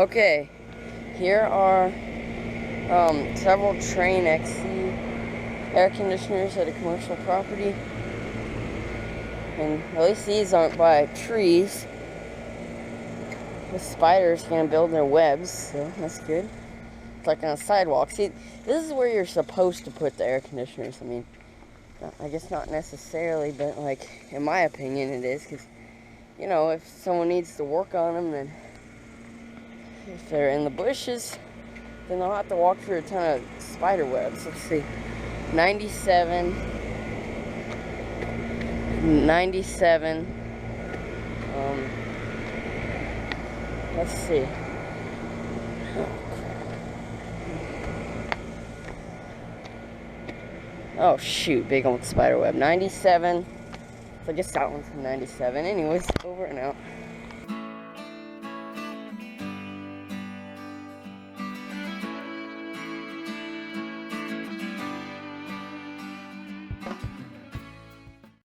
Okay, here are several Trane XE air conditioners at a commercial property. And at least these aren't by trees. The spiders gonna build their webs, so that's good. It's like on a sidewalk. See, this is where you're supposed to put the air conditioners. I mean, I guess not necessarily, but like, in my opinion it is, because, you know, if someone needs to work on them, then if they're in the bushes, then they'll have to walk through a ton of spider webs. Let's see, 97, let's see. Oh shoot, big old spider web. 97. So I guess that one's from 97. Anyways, over and out.